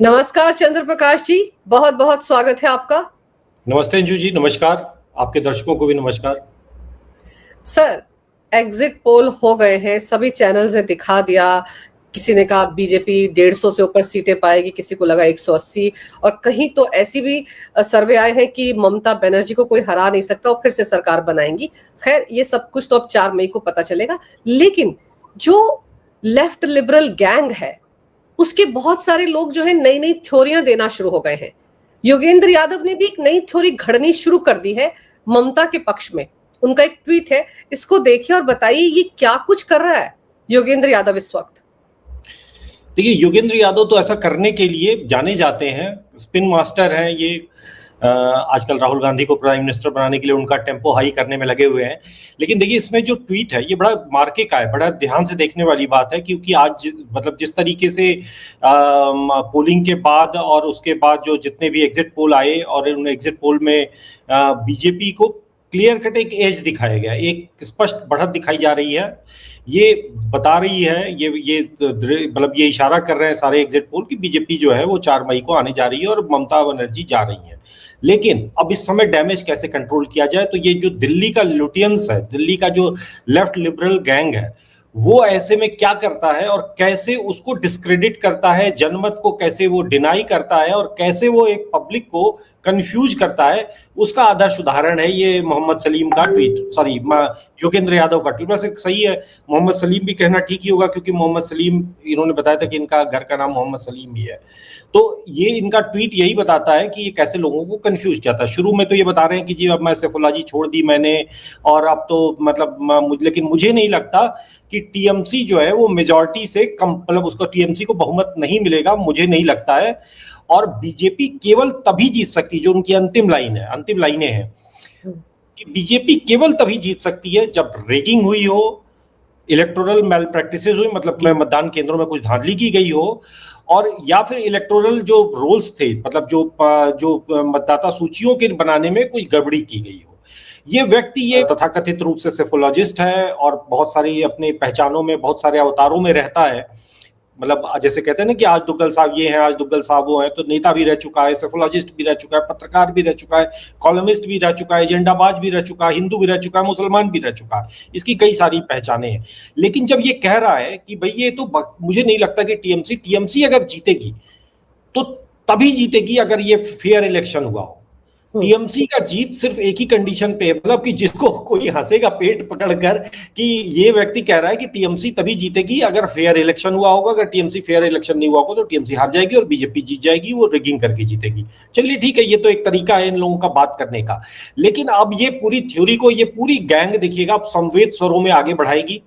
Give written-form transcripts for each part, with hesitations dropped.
नमस्कार चंद्र प्रकाश जी, बहुत बहुत स्वागत है आपका। नमस्ते अंजू जी, नमस्कार। आपके दर्शकों को भी नमस्कार। सर, एग्जिट पोल हो गए हैं, सभी चैनल्स ने दिखा दिया। किसी ने कहा बीजेपी 150 से ऊपर सीटें पाएगी, किसी को लगा 180, और कहीं तो ऐसी भी सर्वे आए हैं कि ममता बनर्जी को कोई हरा नहीं सकता और फिर से सरकार बनाएंगी। खैर, ये सब कुछ तो अब 4 मई को पता चलेगा। लेकिन जो लेफ्ट लिबरल गैंग है, उसके बहुत सारे लोग जो है नई नई थ्योरियां देना शुरू हो गए हैं। योगेंद्र यादव ने भी एक नई थ्योरी घड़नी शुरू कर दी है ममता के पक्ष में। उनका एक ट्वीट है, इसको देखिए और बताइए ये क्या कुछ कर रहा है योगेंद्र यादव इस वक्त। देखिए, योगेंद्र यादव तो ऐसा करने के लिए जाने जाते हैं, स्पिन मास्टर हैं ये। आजकल राहुल गांधी को प्राइम मिनिस्टर बनाने के लिए उनका टेम्पो हाई करने में लगे हुए हैं। लेकिन देखिए, इसमें जो ट्वीट है ये बड़ा मार्के का है, बड़ा ध्यान से देखने वाली बात है, क्योंकि आज मतलब जिस तरीके से पोलिंग के बाद और उसके बाद जो जितने भी एग्जिट पोल आए और उन एग्जिट पोल में बीजेपी को क्लियर कट एक एज दिखाया गया, एक स्पष्ट बढ़त दिखाई जा रही है। ये बता रही है, ये मतलब ये इशारा कर रहे हैं सारे एग्जिट पोल कि बीजेपी जो है वो 4 मई को आने जा रही है और ममता बनर्जी जा रही है। लेकिन अब इस समय डैमेज कैसे कंट्रोल किया जाए, तो ये जो दिल्ली का लुटियंस है, दिल्ली का जो लेफ्ट लिबरल गैंग है, वो ऐसे में क्या करता है और कैसे उसको डिस्क्रेडिट करता है, जनमत को कैसे वो डिनाई करता है और कैसे वो एक पब्लिक को कंफ्यूज करता है, उसका आदर्श उदाहरण है ये मोहम्मद सलीम का ट्वीट, सॉरी योगेंद्र यादव का ट्वीट। वैसे सही है, मोहम्मद सलीम भी कहना ठीक ही होगा, क्योंकि मोहम्मद सलीम, इन्होंने बताया था कि इनका घर का नाम मोहम्मद सलीम भी है। तो ये इनका ट्वीट यही बताता है कि ये कैसे लोगों को कंफ्यूज किया था। शुरू में तो ये बता रहे हैं कि जी अब मैं सैफुल्लाह जी छोड़ दी मैंने, और अब तो मतलब लेकिन मुझे नहीं लगता कि टीएमसी जो है वो मेजॉरिटी से कम, मतलब उसको टीएमसी को बहुमत नहीं मिलेगा, मुझे नहीं लगता है। और बीजेपी केवल तभी जीत सकती है, जो उनकी अंतिम लाइनें हैं कि बीजेपी केवल तभी जीत सकती है जब रेगिंग हुई हो, इलेक्टोरल मैल प्रैक्टिसेस हुई, मतलब कि मतदान केंद्रों में कुछ धांधली की गई हो, और या फिर इलेक्टोरल जो रोल्स थे, मतलब जो मतदाता सूचियों के बनाने में कोई गड़बड़ी की गई हो। ये व्यक्ति ये तथाकथित रूप से सेफोलॉजिस्ट है और बहुत सारी अपने पहचानों में बहुत सारे अवतारों में रहता है। मतलब जैसे कहते हैं ना कि आज दुग्गल साहब ये हैं, आज दुग्गल साहब वो हैं, तो नेता भी रह चुका है, सेफोलॉजिस्ट भी रह चुका है, पत्रकार भी रह चुका है, कॉलमिस्ट भी रह चुका है, एजेंडाबाज भी रह चुका है, हिंदू भी रह चुका है, मुसलमान भी रह चुका है। इसकी कई सारी पहचानें हैं। लेकिन जब ये कह रहा है कि भाई ये तो मुझे नहीं लगता कि टीएमसी अगर जीतेगी तो तभी जीतेगी अगर ये फेयर इलेक्शन हुआ हो। टीएमसी का जीत सिर्फ एक ही कंडीशन पे है, मतलब कि जिसको कोई हंसेगा पेट पकड़कर कि ये व्यक्ति कह रहा है कि टीएमसी तभी जीतेगी अगर फेयर इलेक्शन हुआ होगा। अगर टीएमसी फेयर इलेक्शन नहीं हुआ होगा तो टीएमसी हार जाएगी और बीजेपी जीत जाएगी, वो रिगिंग करके जीतेगी। चलिए ठीक है, ये तो एक तरीका है इन लोगों का बात करने का। लेकिन अब ये पूरी थ्योरी को ये पूरी गैंग देखिएगा अब संवेद स्वरों में आगे बढ़ाएगी।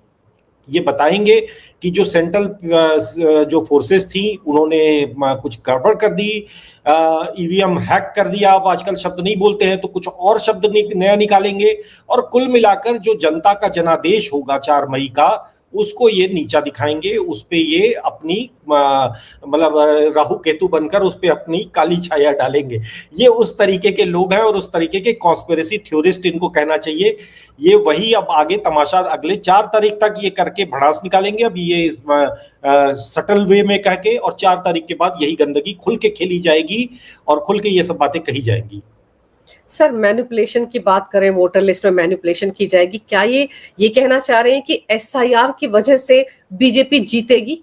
ये बताएंगे कि जो सेंट्रल जो फोर्सेस थी उन्होंने कुछ गड़बड़ कर दी, ईवीएम हैक कर दिया। अब आजकल शब्द नहीं बोलते हैं तो कुछ और शब्द नया निकालेंगे, और कुल मिलाकर जो जनता का जनादेश होगा 4 मई का, उसको ये नीचा दिखाएंगे, उस पे ये अपनी मतलब राहु केतु बनकर उस पे अपनी काली छाया डालेंगे। ये उस तरीके के लोग हैं और उस तरीके के कॉन्स्पिरेसी थ्योरिस्ट इनको कहना चाहिए। ये वही अब आगे तमाशा अगले 4 तारीख तक ये करके भड़ास निकालेंगे। अब ये सटल वे में कह के, और 4 तारीख के बाद यही गंदगी खुल के खेली जाएगी और खुल के ये सब बातें कही जाएंगी। सर, मैनिपुलेशन की बात करें, वोटर लिस्ट में मैनिपुलेशन की जाएगी, क्या ये कहना चाह रहे हैं कि एसआईआर की वजह से बीजेपी जीतेगी?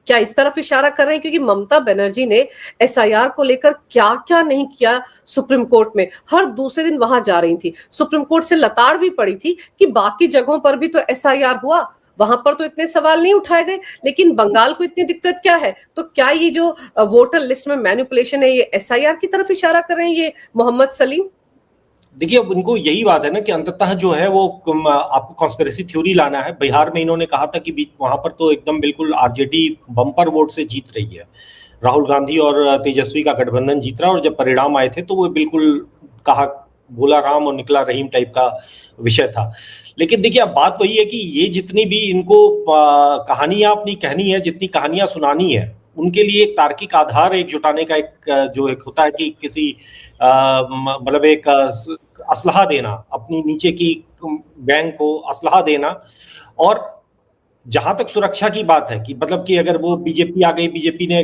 क्या इस तरफ इशारा कर रहे हैं? क्योंकि ममता बनर्जी ने एसआईआर को लेकर क्या क्या नहीं किया सुप्रीम कोर्ट में, हर दूसरे दिन वहां जा रही थी, सुप्रीम कोर्ट से लताड़ भी पड़ी थी कि बाकी जगहों पर भी तो एसआईआर हुआ, वहां पर तो इतने सवाल नहीं उठाए गए, लेकिन बंगाल को इतनी दिक्कत क्या है? तो क्या ये जो वोटर लिस्ट में मैनिपुलेशन है ये एसआईआर की तरफ इशारा कर रहे हैं ये मोहम्मद सलीम? देखिए, अब उनको यही बात है ना कि अंततः जो है वो आपको कॉन्स्पिरेसी थ्योरी लाना है। बिहार में इन्होंने कहा था कि वहां पर तो एकदम बिल्कुल आरजेडी बम्पर वोट से जीत रही है, राहुल गांधी और तेजस्वी का गठबंधन जीत रहा है, और जब परिणाम आए थे तो वो बिल्कुल कहा बोला राम और निकला रहीम टाइप का विषय था। लेकिन देखिए, अब बात वही है कि ये जितनी भी इनको कहानियां अपनी कहनी है, जितनी कहानियां सुनानी है, उनके लिए एक तार्किक आधार एक जुटाने का एक जो एक होता है कि किसी मतलब एक असलहा देना, अपनी नीचे की गैंग को असलहा देना, और जहां तक सुरक्षा की बात है कि मतलब कि अगर वो बीजेपी आ गई, बीजेपी ने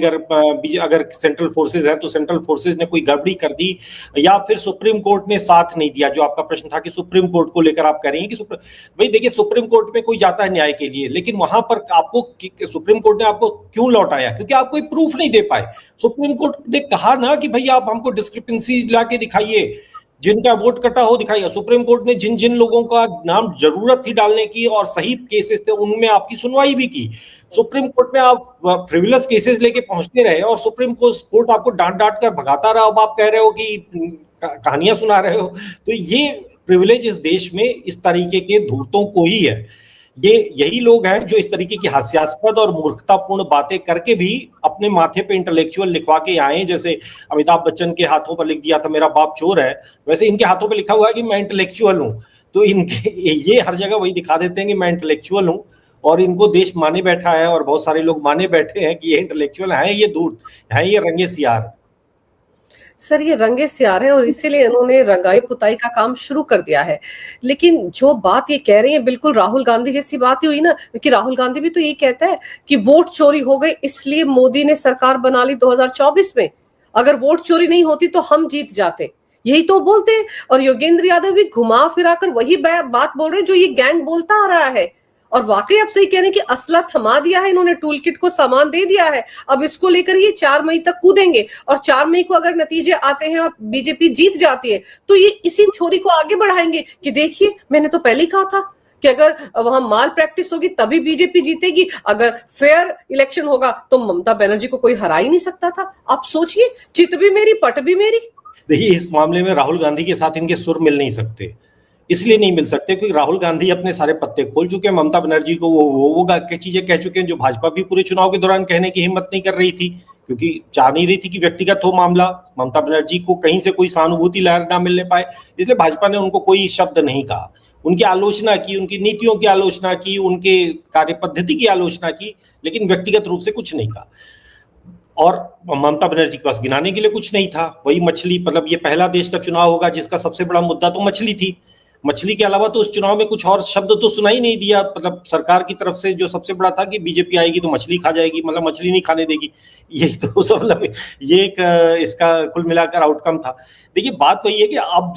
अगर सेंट्रल फोर्सेज है तो सेंट्रल फोर्सेज ने कोई गड़बड़ी कर दी, या फिर सुप्रीम कोर्ट ने साथ नहीं दिया, जो आपका प्रश्न था कि सुप्रीम कोर्ट को लेकर आप कह रही हैं कि भाई देखिए, सुप्रीम कोर्ट में कोई जाता है न्याय के लिए, लेकिन वहां पर आपको सुप्रीम कोर्ट ने आपको क्यों लौटाया? क्योंकि आप कोई प्रूफ नहीं दे पाए। सुप्रीम कोर्ट ने कहा ना कि भाई आप हमको डिस्क्रिपेंसी ला के दिखाइए, जिनका वोट कटा हो दिखाइए। सुप्रीम कोर्ट ने जिन जिन लोगों का नाम जरूरत थी डालने की और सही केसेस थे, उनमें आपकी सुनवाई भी की। सुप्रीम कोर्ट में आप फ्रिवलस केसेस लेके पहुंचते रहे और सुप्रीम कोर्ट आपको डांट डांट कर भगाता रहा। अब आप कह रहे हो कि कहानियां सुना रहे हो। तो ये प्रिविलेज इस देश में इस तरीके के धूर्तों को ही है। ये यही लोग हैं जो इस तरीके की हास्यास्पद और मूर्खतापूर्ण बातें करके भी अपने माथे पे इंटेलेक्चुअल लिखवा के आए। जैसे अमिताभ बच्चन के हाथों पर लिख दिया था मेरा बाप चोर है, वैसे इनके हाथों पे लिखा हुआ है कि मैं इंटेलेक्चुअल हूं। तो इनके ये हर जगह वही दिखा देते हैं कि मैं इंटेलेक्चुअल हूं, और इनको देश माने बैठा है और बहुत सारे लोग माने बैठे हैं कि ये इंटेलेक्चुअल है, ये धूर्त है, ये रंगे सियार। सर ये रंगे सियार है और इसीलिए इन्होंने रंगाई पुताई का काम शुरू कर दिया है। लेकिन जो बात ये कह रही है बिल्कुल राहुल गांधी जैसी बात ही हुई ना, क्योंकि राहुल गांधी भी तो ये कहता है कि वोट चोरी हो गई इसलिए मोदी ने सरकार बना ली 2024 में। अगर वोट चोरी नहीं होती तो हम जीत जाते, यही तो बोलते हैं। और योगेंद्र यादव भी घुमा फिरा कर वही बात बोल रहे हैं जो ये गैंग बोलता आ रहा है। और वाकई आप सही कह रहे हैं कि असला थमा दिया है इन्होंने, टूल किट को सामान दे दिया है। अब इसको लेकर ये 4 मई तक कूदेंगे और 4 मई को अगर नतीजे आते हैं और बीजेपी जीत जाती है तो ये इसी थ्योरी को आगे बढ़ाएंगे कि देखिए मैंने तो पहले ही कहा था कि अगर वहां माल प्रैक्टिस होगी तभी बीजेपी जीतेगी, अगर फेयर इलेक्शन होगा तो ममता बनर्जी को कोई हरा ही नहीं सकता था। आप सोचिए, चित भी मेरी पट भी मेरी। देखिए, इस मामले में राहुल गांधी के साथ इनके सुर मिल नहीं सकते। इसलिए नहीं मिल सकते क्योंकि राहुल गांधी अपने सारे पत्ते खोल चुके हैं। ममता बनर्जी को वो चीजें कह चुके हैं जो भाजपा भी पूरे चुनाव के दौरान कहने की हिम्मत नहीं कर रही थी, क्योंकि चाह नहीं रही थी कि व्यक्तिगत हो मामला, ममता बनर्जी को कहीं से कोई सहानुभूति लहर ना मिलने पाए। इसलिए भाजपा ने उनको कोई शब्द नहीं कहा, उनकी आलोचना की, उनकी नीतियों की आलोचना की, उनके कार्य पद्धति की आलोचना की, लेकिन व्यक्तिगत रूप से कुछ नहीं कहा। और ममता बनर्जी के पास गिनाने के लिए कुछ नहीं था। वही मछली, मतलब ये पहला देश का चुनाव होगा जिसका सबसे बड़ा मुद्दा तो मछली थी। मछली के अलावा तो उस चुनाव में कुछ और शब्द तो सुना ही नहीं दिया। मतलब सरकार की तरफ से जो सबसे बड़ा था कि बीजेपी आएगी तो मछली खा जाएगी, मतलब मछली नहीं खाने देगी। यही तो सब लगे, ये एक इसका कुल मिलाकर आउटकम था। देखिए, बात वही है कि अब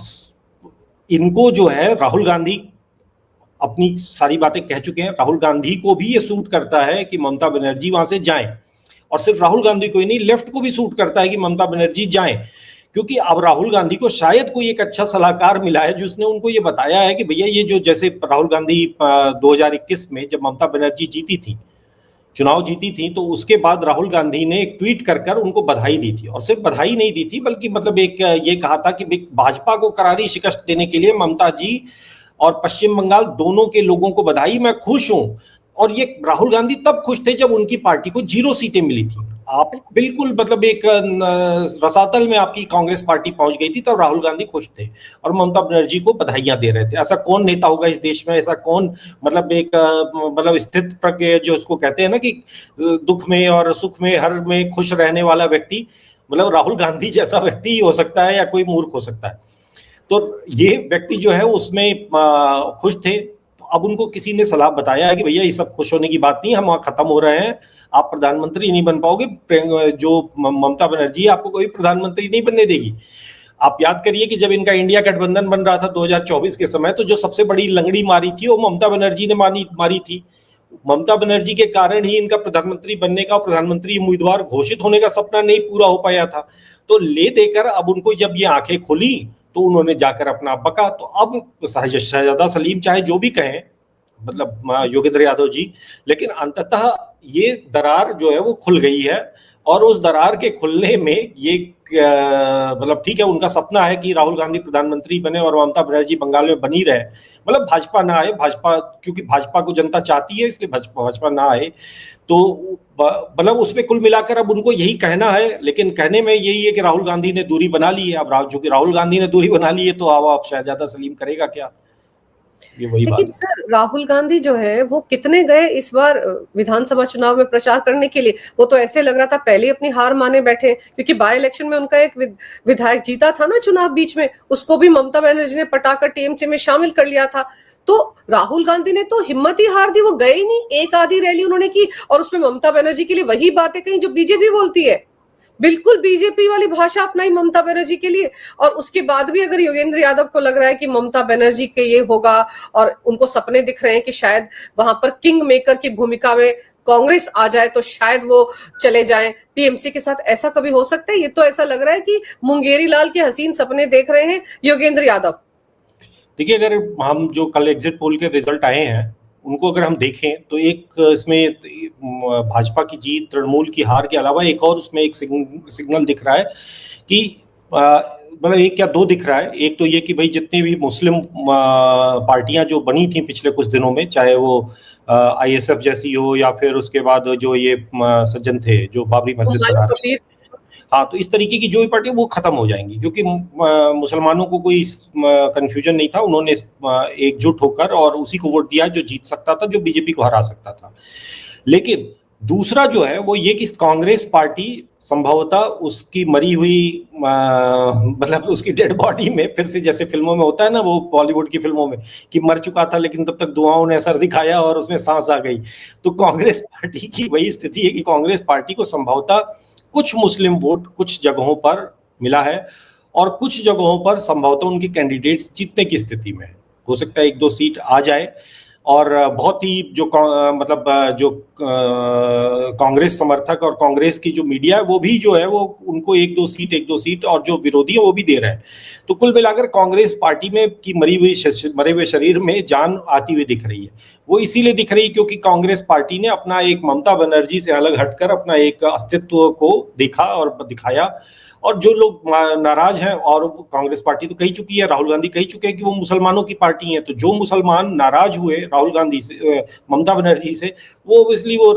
इनको जो है, राहुल गांधी अपनी सारी बातें कह चुके हैं। राहुल गांधी को भी ये सूट करता है कि ममता बनर्जी वहां से जाएं, और सिर्फ राहुल गांधी को ही नहीं, लेफ्ट को भी सूट करता है कि ममता बनर्जी जाएं, क्योंकि अब राहुल गांधी को शायद कोई एक अच्छा सलाहकार मिला है जिसने उनको ये बताया है कि भैया ये जो, जैसे राहुल गांधी 2021 में जब ममता बनर्जी जीती थी, चुनाव जीती थी, तो उसके बाद राहुल गांधी ने एक ट्वीट कर कर उनको बधाई दी थी। और सिर्फ बधाई नहीं दी थी बल्कि मतलब एक ये कहा था कि भाजपा को करारी शिकस्त देने के लिए ममता जी और पश्चिम बंगाल दोनों के लोगों को बधाई, मैं खुश हूं। और ये राहुल गांधी तब खुश थे जब उनकी पार्टी को 0 सीटें मिली थी। आप बिल्कुल मतलब एक रसातल में आपकी कांग्रेस पार्टी पहुंच गई थी, तब राहुल गांधी खुश थे और ममता बनर्जी को बधाइयां दे रहे थे। ऐसा कौन नेता होगा इस देश में, ऐसा कौन मतलब एक मतलब स्थित प्रज्ञ, जो उसको कहते हैं ना कि दुख में और सुख में हर में खुश रहने वाला व्यक्ति, मतलब राहुल गांधी जैसा व्यक्ति ही हो सकता है या कोई मूर्ख हो सकता है। तो ये व्यक्ति जो है उसमें खुश थे। तो अब उनको किसी ने सलाह बताया है कि भैया ये सब खुश होने की बात नहीं, हम वहां खत्म हो रहे हैं, आप प्रधानमंत्री नहीं बन पाओगे। जो ममता बनर्जी आपको कोई प्रधानमंत्री नहीं बनने देगी। आप याद करिए कि जब इनका इंडिया गठबंधन बन रहा था 2024 के समय, तो जो सबसे बड़ी लंगड़ी मारी थी वो ममता बनर्जी ने मारी थी। ममता बनर्जी के कारण ही इनका प्रधानमंत्री बनने का, प्रधानमंत्री उम्मीदवार घोषित होने का सपना नहीं पूरा हो पाया था। तो ले देकर अब उनको जब ये आंखें खुली तो उन्होंने जाकर अपना बका। तो अब शहजादा सलीम चाहे जो भी कहें, मतलब योगेंद्र यादव जी, लेकिन अंततः ये दरार जो है वो खुल गई है। और उस दरार के खुलने में ये मतलब ठीक है, उनका सपना है कि राहुल गांधी प्रधानमंत्री बने और ममता बनर्जी बंगाल में बनी रहे, मतलब भाजपा ना आए। भाजपा, क्योंकि भाजपा को जनता चाहती है, इसलिए भाजपा ना आए। तो मतलब उसमें कुल मिलाकर अब उनको यही कहना है, लेकिन कहने में यही है कि राहुल गांधी ने दूरी बना ली है। अब जो कि राहुल गांधी ने दूरी बना ली है तो अब शहजादा सलीम करेगा क्या, ये वही बात। लेकिन सर राहुल गांधी जो है वो कितने गए इस बार विधानसभा चुनाव में प्रचार करने के लिए? वो तो ऐसे लग रहा था पहले अपनी हार माने बैठे, क्योंकि बाय इलेक्शन में उनका एक विधायक जीता था ना चुनाव बीच में, उसको भी ममता बनर्जी ने पटाकर टीएमसी में शामिल कर लिया था। तो राहुल गांधी ने तो हिम्मत ही हार दी, वो गए ही नहीं, एक आधी रैली उन्होंने की और उसमें ममता बनर्जी के लिए वही बातें कही जो बीजेपी बोलती है, बिल्कुल बीजेपी वाली भाषा अपनाई ममता बनर्जी के लिए। और उसके बाद भी अगर योगेंद्र यादव को लग रहा है कि ममता बनर्जी के ये होगा और उनको सपने दिख रहे हैं कि शायद वहां पर किंग मेकर की भूमिका में कांग्रेस आ जाए तो शायद वो चले जाएं टीएमसी के साथ, ऐसा कभी हो सकता है? ये तो ऐसा लग रहा है कि मुंगेरी लाल के हसीन सपने देख रहे हैं योगेंद्र यादव। देखिए, अगर हम जो कल एग्जिट पोल के रिजल्ट आए हैं उनको अगर हम देखें तो एक इसमें भाजपा की जीत, तृणमूल की हार के अलावा एक और उसमें एक सिग्नल दिख रहा है कि मतलब एक या दो दिख रहा है। एक तो ये कि भाई जितनी भी मुस्लिम पार्टियां जो बनी थी पिछले कुछ दिनों में, चाहे वो आईएसएफ जैसी हो या फिर उसके बाद जो ये सज्जन थे जो बाबरी मस्जिद बना रहे, हाँ, तो इस तरीके की जो भी पार्टी वो खत्म हो जाएंगी क्योंकि मुसलमानों को कोई कंफ्यूजन नहीं था। उन्होंने एकजुट होकर और उसी को वोट दिया जो जीत सकता था, जो बीजेपी को हरा सकता था। लेकिन दूसरा जो है वो ये कि कांग्रेस पार्टी संभवतः उसकी मरी हुई मतलब उसकी डेड बॉडी में फिर से, जैसे फिल्मों में होता है ना, वो बॉलीवुड की फिल्मों में कि मर चुका था लेकिन तब तक दुआओं ने असर दिखाया और उसमें सांस आ गई, तो कांग्रेस पार्टी की वही स्थिति है कि कांग्रेस पार्टी को संभवतः कुछ मुस्लिम वोट कुछ जगहों पर मिला है और कुछ जगहों पर संभवतः उनके कैंडिडेट्स जीतने की स्थिति में है। हो सकता है एक दो सीट आ जाए और बहुत ही जो मतलब जो कांग्रेस समर्थक और कांग्रेस की जो मीडिया है वो भी जो है वो उनको एक दो सीट और जो विरोधी है वो भी दे रहे हैं। तो कुल मिलाकर कांग्रेस पार्टी में की मरे हुए शरीर में जान आती हुई दिख रही है। वो इसीलिए दिख रही है क्योंकि कांग्रेस पार्टी ने अपना एक ममता बनर्जी से अलग हटकर अपना एक अस्तित्व को देखा और दिखाया। और जो लोग नाराज हैं, और कांग्रेस पार्टी तो कही चुकी है, राहुल गांधी कही चुके हैं कि वो मुसलमानों की पार्टी है, तो जो मुसलमान नाराज हुए राहुल गांधी से, ममता बनर्जी से, वो ऑब्वियसली वो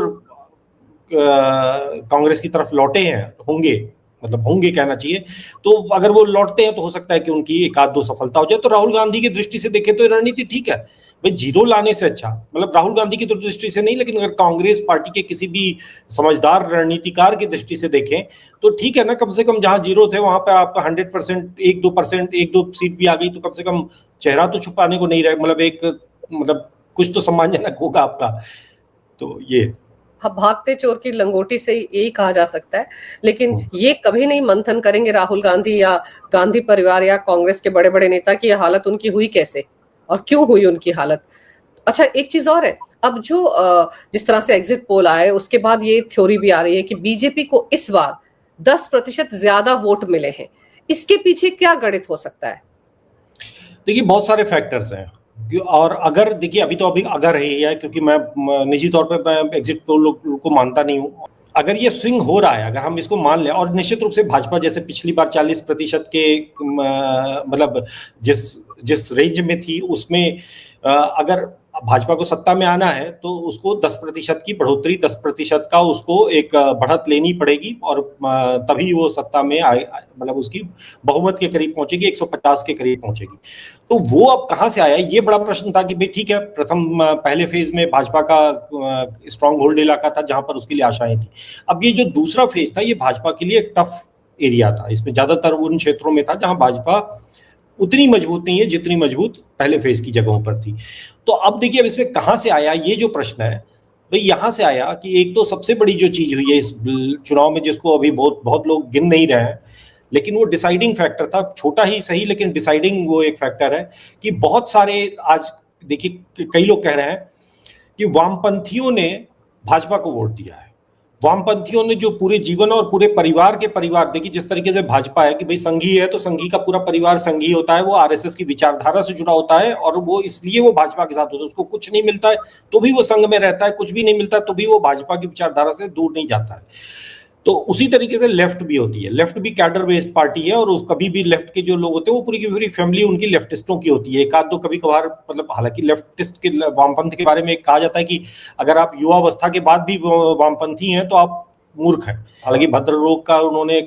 कांग्रेस की तरफ लौटे हैं होंगे कहना चाहिए। तो अगर वो लौटते हैं तो हो सकता है कि उनकी एक आध दो सफलता हो जाए। तो राहुल गांधी की दृष्टि से देखें तो रणनीति ठीक है भाई, जीरो लाने से अच्छा, मतलब राहुल गांधी की तो दृष्टि से नहीं, लेकिन अगर कांग्रेस पार्टी के किसी भी समझदार रणनीतिकार की दृष्टि से देखें तो ठीक है ना, कम से कम जहां जीरो थे वहां पर आपका 100%, 1-2%, एक दो सीट भी आ गई तो कम से कम चेहरा तो छुपाने को नहीं रहे, मतलब कुछ तो सम्मानजनक होगा आपका। तो ये भागते चोर की लंगोटी से यही कहा जा सकता है। लेकिन ये कभी नहीं मंथन करेंगे राहुल गांधी या गांधी परिवार या कांग्रेस के बड़े बड़े नेता की हालत उनकी हुई कैसे और क्यों हुई उनकी हालत। अच्छा, एक चीज और है, अब जो जिस तरह से एग्जिट पोल आए उसके बाद ये थ्योरी भी आ रही है कि बीजेपी को इस बार 10% ज्यादा वोट मिले हैं। इसके पीछे क्या गणित हो सकता है? देखिए, बहुत सारे फैक्टर्स हैं और अगर देखिए अभी अगर है क्योंकि मैं निजी तौर पे मैं एग्जिट पोल को मानता नहीं हूँ। अगर ये स्विंग हो रहा है, अगर हम इसको मान लें, और निश्चित रूप से भाजपा जैसे पिछली बार 40% के मतलब जिस रेंज में थी उसमें अगर भाजपा को सत्ता में आना है तो उसको 10% की बढ़ोतरी, 10% का उसको एक बढ़त लेनी पड़ेगी और तभी वो सत्ता में मतलब उसकी बहुमत के करीब पहुंचेगी, 150 के करीब पहुंचेगी। तो वो अब कहां से आया, ये बड़ा प्रश्न था कि भाई ठीक है, पहले फेज में भाजपा का स्ट्रॉन्ग होल्ड इलाका था जहां पर उसके लिए आशाएं थी। अब ये जो दूसरा फेज था ये भाजपा के लिए एक टफ एरिया था, इसमें ज्यादातर उन क्षेत्रों में था जहां भाजपा उतनी मजबूत नहीं है जितनी मजबूत पहले फेज की जगहों पर थी। तो अब देखिए अब इसमें कहां से आया, ये जो प्रश्न है भाई यहां से आया कि एक तो सबसे बड़ी जो चीज हुई है इस चुनाव में, जिसको अभी बहुत लोग गिन नहीं रहे हैं, लेकिन वो डिसाइडिंग फैक्टर था, छोटा ही सही लेकिन डिसाइडिंग वो एक फैक्टर है कि बहुत सारे आज देखिए कई लोग कह रहे हैं कि वामपंथियों ने भाजपा को वोट दिया है। वामपंथियों ने जो पूरे जीवन और पूरे परिवार देखिए जिस तरीके से भाजपा है कि भाई संघी है तो संघी का पूरा परिवार संघी होता है, वो आरएसएस की विचारधारा से जुड़ा होता है और वो इसलिए वो भाजपा के साथ होता है। उसको कुछ नहीं मिलता है तो भी वो संघ में रहता है, कुछ भी नहीं मिलता है तो भी वो भाजपा की विचारधारा से दूर नहीं जाता है। तो उसी तरीके से लेफ्ट भी होती है, लेफ्ट भी कैडर बेस्ड पार्टी है और कभी भी लेफ्ट के जो लोग होते हैं वो पूरी की पूरी फैमिली उनकी लेफ्टिस्टों की होती है। एक आध दो कभी कभार मतलब, हालांकि लेफ्टिस्ट के वामपंथ के बारे में कहा जाता है कि अगर आप युवावस्था के बाद भी वामपंथी हैं तो आप मूर्ख हैं। हालांकि भद्र रोग का उन्होंने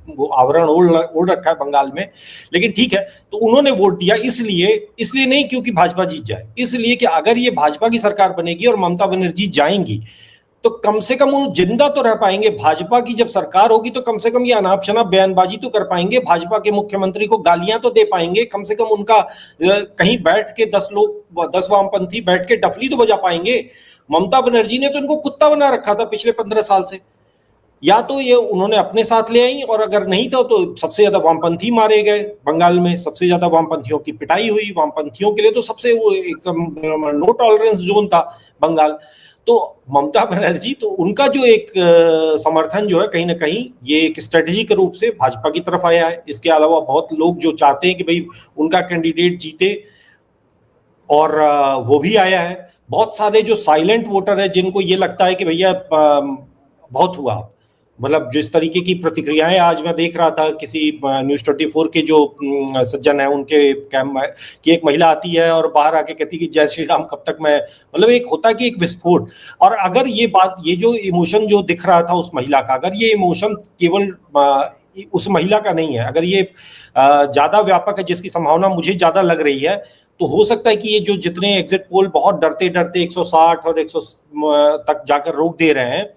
वो आवरण ओढ़ रखा है बंगाल में, लेकिन ठीक है। तो उन्होंने वोट दिया इसलिए नहीं क्योंकि भाजपा जीत जाए, इसलिए कि अगर ये भाजपा की सरकार बनेगी और ममता बनर्जी जाएंगी तो कम से कम वो जिंदा तो रह पाएंगे। भाजपा की जब सरकार होगी तो कम से कम ये अनाप शनाप बयानबाजी तो कर पाएंगे, भाजपा के मुख्यमंत्री को गालियां तो दे पाएंगे, कम से कम उनका कहीं बैठ के 10 वामपंथी बैठ के डफली तो बजा पाएंगे। ममता बनर्जी ने तो इनको कुत्ता बना रखा था पिछले 15 साल से। या तो ये उन्होंने अपने साथ ले आई, और अगर नहीं था तो सबसे ज्यादा वामपंथी मारे गए बंगाल में, सबसे ज्यादा वामपंथियों की पिटाई हुई, वामपंथियों के लिए तो सबसे वो एकदम नो टॉलरेंस जोन था बंगाल। तो ममता बनर्जी तो उनका जो एक समर्थन जो है कहीं ना कहीं ये एक स्ट्रेटेजी के रूप से भाजपा की तरफ आया है। इसके अलावा बहुत लोग जो चाहते हैं कि भाई उनका कैंडिडेट जीते, और वो भी आया है। बहुत सारे जो साइलेंट वोटर है जिनको ये लगता है कि भैया बहुत हुआ, मतलब जिस तरीके की प्रतिक्रियाएं आज मैं देख रहा था किसी न्यूज़ 24 के जो सज्जन है उनके कैम्प में, कि एक महिला आती है और बाहर आके कहती कि जय श्री राम कब तक मैं, मतलब एक होता है कि एक विस्फोट। और अगर ये बात, ये जो इमोशन जो दिख रहा था उस महिला का, अगर ये इमोशन केवल उस महिला का नहीं है, अगर ये ज्यादा व्यापक है, जिसकी संभावना मुझे ज्यादा लग रही है, तो हो सकता है कि ये जो जितने एग्जिट पोल बहुत डरते डरते 160 और 100 तक जाकर रोक दे रहे हैं,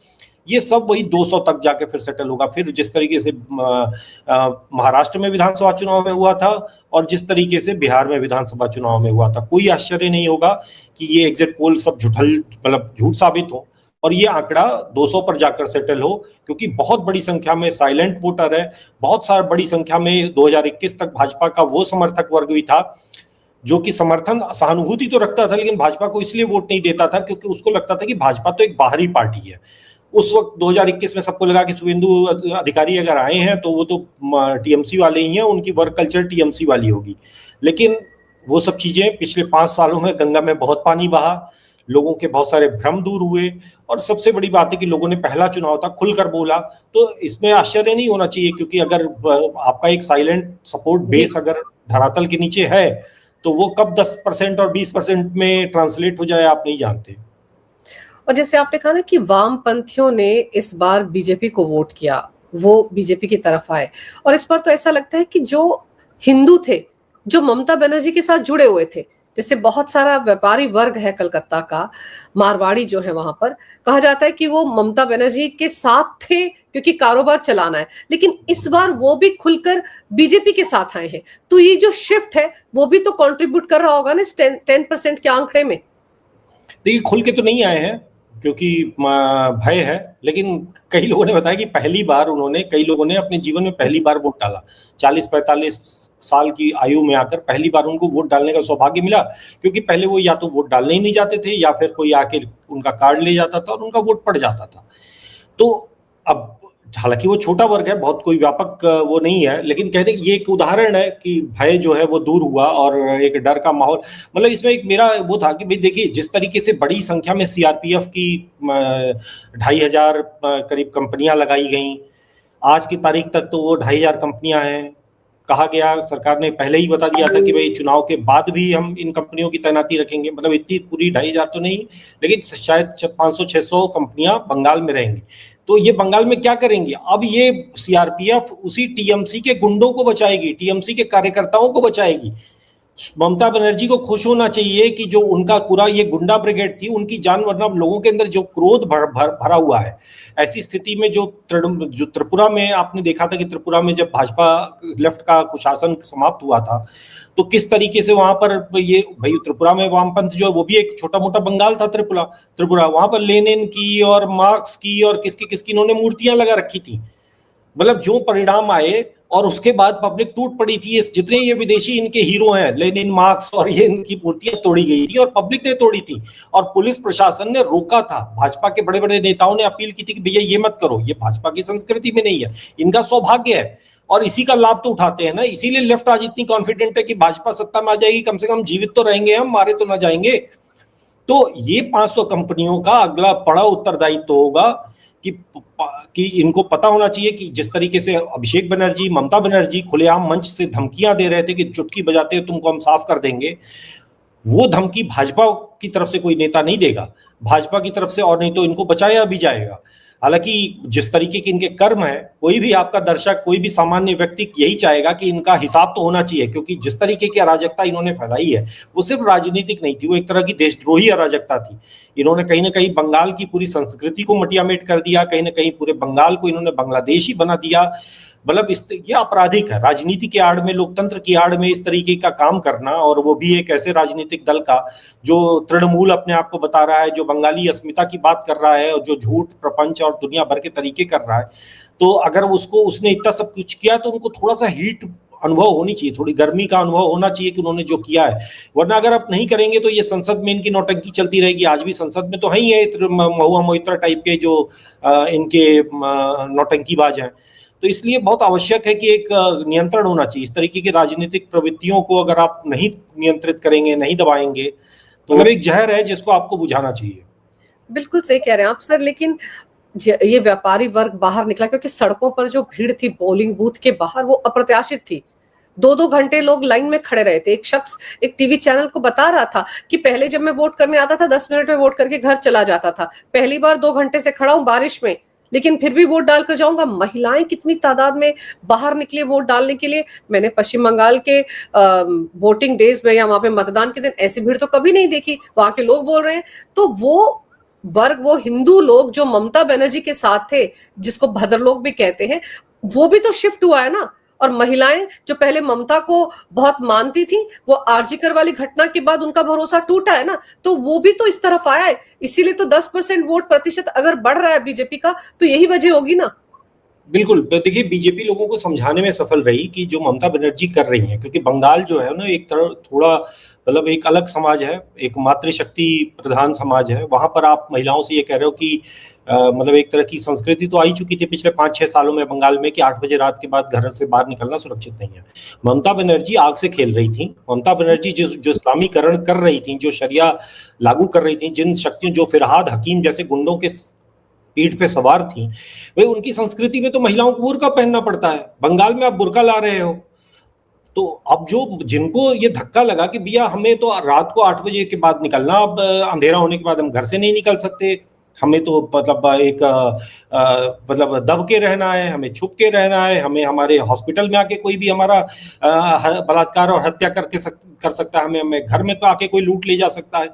ये सब वही 200 तक जाके फिर सेटल होगा। फिर जिस तरीके से महाराष्ट्र में विधानसभा चुनाव में हुआ था और जिस तरीके से बिहार में विधानसभा चुनाव में हुआ था, कोई आश्चर्य नहीं होगा कि ये एग्जिट पोल सब मतलब झूठ साबित हो और ये आंकड़ा 200 पर जाकर सेटल हो, क्योंकि बहुत बड़ी संख्या में साइलेंट वोटर है। बहुत सारी बड़ी संख्या में 2021 तक भाजपा का वो समर्थक वर्ग भी था जो कि समर्थन सहानुभूति तो रखता था, लेकिन भाजपा को इसलिए वोट नहीं देता था क्योंकि उसको लगता था कि भाजपा तो एक बाहरी पार्टी है। उस वक्त 2021 में सबको लगा कि शुभेंदु अधिकारी अगर आए हैं तो वो तो टीएमसी वाले ही हैं, उनकी वर्क कल्चर टीएमसी वाली होगी। लेकिन वो सब चीजें पिछले 5 सालों में गंगा में बहुत पानी बहा, लोगों के बहुत सारे भ्रम दूर हुए, और सबसे बड़ी बात है कि लोगों ने पहला चुनाव था खुलकर बोला। तो इसमें आश्चर्य नहीं होना चाहिए, क्योंकि अगर आपका एक साइलेंट सपोर्ट बेस अगर धरातल के नीचे है तो वो कब 10% और 20% में ट्रांसलेट हो जाए आप नहीं जानते। और जैसे आपने कहा ना कि वामपंथियों ने इस बार बीजेपी को वोट किया, वो बीजेपी की तरफ आए, और इस बार तो ऐसा लगता है कि जो हिंदू थे, जो ममता बनर्जी के साथ जुड़े हुए थे, जैसे बहुत सारा व्यापारी वर्ग है कलकत्ता का, मारवाड़ी जो है, वहां पर कहा जाता है कि वो ममता बनर्जी के साथ थे क्योंकि कारोबार चलाना है, लेकिन इस बार वो भी खुलकर बीजेपी के साथ आए हैं। तो ये जो शिफ्ट है वो भी तो कंट्रीब्यूट कर रहा होगा ना 10% के आंकड़े में। देखिए, खुल के तो नहीं आए हैं क्योंकि भय है, लेकिन कई लोगों ने बताया कि कई लोगों ने अपने जीवन में पहली बार वोट डाला। 40-45 साल की आयु में आकर पहली बार उनको वोट डालने का सौभाग्य मिला, क्योंकि पहले वो या तो वोट डालने ही नहीं जाते थे या फिर कोई आके उनका कार्ड ले जाता था और उनका वोट पड़ जाता था। तो अब हालांकि वो छोटा वर्ग है, बहुत कोई व्यापक वो नहीं है, लेकिन कहते ये एक उदाहरण है कि भय जो है वो दूर हुआ और एक डर का माहौल। मतलब इसमें एक मेरा वो था कि भाई देखिए, जिस तरीके से बड़ी संख्या में सीआरपीएफ की 2500 करीब कंपनियां लगाई गई, आज की तारीख तक तो वो 2500 कंपनियां हैं। कहा गया, सरकार ने पहले ही बता दिया था कि भाई चुनाव के बाद भी हम इन कंपनियों की तैनाती रखेंगे। मतलब इतनी पूरी 2500 तो नहीं, लेकिन शायद 500-600 कंपनियां बंगाल में रहेंगी। तो ये बंगाल में क्या करेंगे? अब ये सीआरपीएफ उसी टीएमसी के गुंडों को बचाएगी, टीएमसी के कार्यकर्ताओं को बचाएगी। ममता बनर्जी को खुश होना चाहिए कि जो उनका पूरा ये गुंडा ब्रिगेड थी, उनकी जान, वरना लोगों के अंदर जो क्रोध भरा हुआ है, ऐसी स्थिति में जो त्रिपुरा में आपने देखा था कि त्रिपुरा में जब भाजपा लेफ्ट का कुशासन समाप्त हुआ था, तो किस तरीके से वहां पर ये भाई त्रिपुरा में वामपंथ जो है वो भी एक छोटा मोटा बंगाल था। त्रिपुरा वहां पर लेनिन की और मार्क्स की और किसकी किसकी इन्होंने मूर्तियां लगा रखी थी। मतलब जो परिणाम आए, और उसके बाद पब्लिक टूट पड़ी थी। जितने ये विदेशी इनके हीरो हैं, लेनिन, मार्क्स, और ये इनकी मूर्तियां तोड़ी गई थी और पब्लिक ने तोड़ी थी, और पुलिस प्रशासन ने रोका था। भाजपा के बड़े बड़े नेताओं ने अपील की थी कि भैया ये मत करो, ये भाजपा की संस्कृति में नहीं है, इनका सौभाग्य है, और इसी का लाभ तो उठाते हैं ना। इसीलिए लेफ्ट आज इतनी कॉन्फिडेंट है कि भाजपा सत्ता में आ जाएगी, कम से कम जीवित तो रहेंगे हम, मारे तो ना जाएंगे। तो ये 500 कंपनियों का अगला बड़ा उत्तरदायित्व होगा कि इनको पता होना चाहिए कि जिस तरीके से अभिषेक बनर्जी, ममता बनर्जी खुलेआम मंच से धमकियां दे रहे थे कि चुटकी बजाते तुमको हम साफ कर देंगे, वो धमकी भाजपा की तरफ से कोई नेता नहीं देगा, भाजपा की तरफ से, और नहीं तो इनको बचाया भी जाएगा। हालांकि जिस तरीके के इनके कर्म है, कोई भी आपका दर्शक, कोई भी सामान्य व्यक्ति यही चाहेगा कि इनका हिसाब तो होना चाहिए, क्योंकि जिस तरीके की अराजकता इन्होंने फैलाई है वो सिर्फ राजनीतिक नहीं थी, वो एक तरह की देशद्रोही अराजकता थी। इन्होंने कहीं ना कहीं बंगाल की पूरी संस्कृति को मटियामेट कर दिया, कहीं ना कहीं पूरे बंगाल को इन्होंने बांग्लादेश ही बना दिया। मतलब ये आपराधिक है, राजनीति की आड़ में, लोकतंत्र की आड़ में इस तरीके का काम करना, और वो भी एक ऐसे राजनीतिक दल का जो तृणमूल अपने आप को बता रहा है, जो बंगाली अस्मिता की बात कर रहा है और जो झूठ प्रपंच और दुनिया भर के तरीके कर रहा है। तो अगर उसने इतना सब कुछ किया तो उनको थोड़ा सा हीट अनुभव होनी चाहिए, थोड़ी गर्मी का अनुभव होना चाहिए कि उन्होंने जो किया है। वरना अगर आप नहीं करेंगे तो ये संसद में इनकी नौटंकी चलती रहेगी। आज भी संसद में तो है ही है महुआ मोइत्रा टाइप के जो इनके नौटंकीबाज हैं। तो इसलिए बहुत आवश्यक है कि एक नियंत्रण होना चाहिए। इस तरीके की राजनीतिक प्रवृत्तियों को अगर आप नहीं नियंत्रित करेंगे, नहीं दबाएंगे, तो मतलब एक जहर है जिसको आपको बुझाना चाहिए। बिल्कुल सही कह रहे हैं आप सर, लेकिन ये व्यापारी वर्ग बाहर निकला क्योंकि सड़कों पर जो भीड़ थी पोलिंग बूथ के बाहर वो अप्रत्याशित थी। 2-2 घंटे लोग लाइन में खड़े रहे थे। एक शख्स एक टीवी चैनल को बता रहा था कि पहले जब मैं वोट करने आता था 10 मिनट में वोट करके घर चला जाता था, पहली बार 2 घंटे से खड़ा हूं बारिश में, लेकिन फिर भी वोट डालकर जाऊंगा। महिलाएं कितनी तादाद में बाहर निकली वोट डालने के लिए। मैंने पश्चिम बंगाल के वोटिंग डेज में या वहां पे मतदान के दिन ऐसी भीड़ तो कभी नहीं देखी। वहां के लोग बोल रहे हैं। तो वो वर्ग, वो हिंदू लोग जो ममता बनर्जी के साथ थे, जिसको भद्र लोग भी कहते हैं, वो भी तो शिफ्ट हुआ है ना। और महिलाएं जो पहले ममता को बहुत मानती थी, वो आरजीकर वाली घटना के बाद उनका भरोसा टूटा है ना, तो वो भी तो इस तरफ आया है। इसीलिए तो 10% वोट प्रतिशत अगर बढ़ रहा है बीजेपी का, तो यही वजह होगी ना। बिल्कुल। देखिए, बीजेपी लोगों को समझाने में सफल रही कि जो ममता बनर्जी कर रही हैं, क्योंकि बंगाल जो है ना एक तरह थोड़ा मतलब एक अलग समाज है, एक मातृशक्ति प्रधान समाज है। वहां पर आप महिलाओं से ये कह रहे हो कि मतलब एक तरह की संस्कृति तो आई चुकी थी पिछले 5-6 सालों में बंगाल में कि 8 बजे रात के बाद घर से बाहर निकलना सुरक्षित नहीं है। ममता बनर्जी आग से खेल रही थी। ममता बनर्जी जो इस्लामीकरण कर रही थी, जो शरिया लागू कर रही थी, जिन शक्तियों, जो फिरहाद हकीम जैसे गुंडों के पीठ पे सवार थी, भाई उनकी संस्कृति में तो महिलाओं को बुर्का पहनना पड़ता है। बंगाल में आप बुर्का ला रहे हो। तो अब जो जिनको ये धक्का लगा कि भैया हमें तो रात को 8 बजे के बाद निकलना, अब अंधेरा होने के बाद हम घर से नहीं निकल सकते, हमें तो मतलब एक मतलब दब के रहना है, हमें छुप के रहना है, हमें हमारे हॉस्पिटल में आके कोई भी हमारा बलात्कार और हत्या कर सकता है, हमें घर में आके कोई लूट ले जा सकता है।